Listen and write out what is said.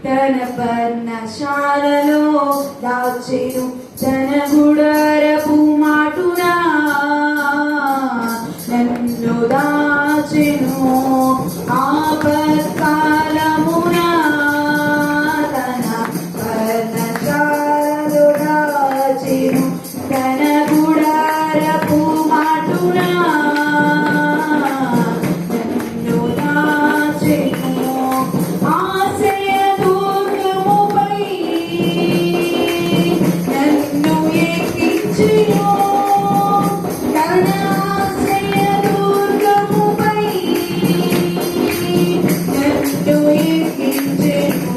తన పర్ణశాలలో దాచెను తన గుడారపు మాటునా నన్ను దాచెను ఆపత్కాలమునా తన పర్ణశాలలో దాచెను తన గుడారపు మాటునా నన్ను దాచెను ఆశ్రయదుర్గముపై నన్ను ఎక్కించెను తన ఆశ్రయదుర్గముపై నన్ను ఎక్కించెను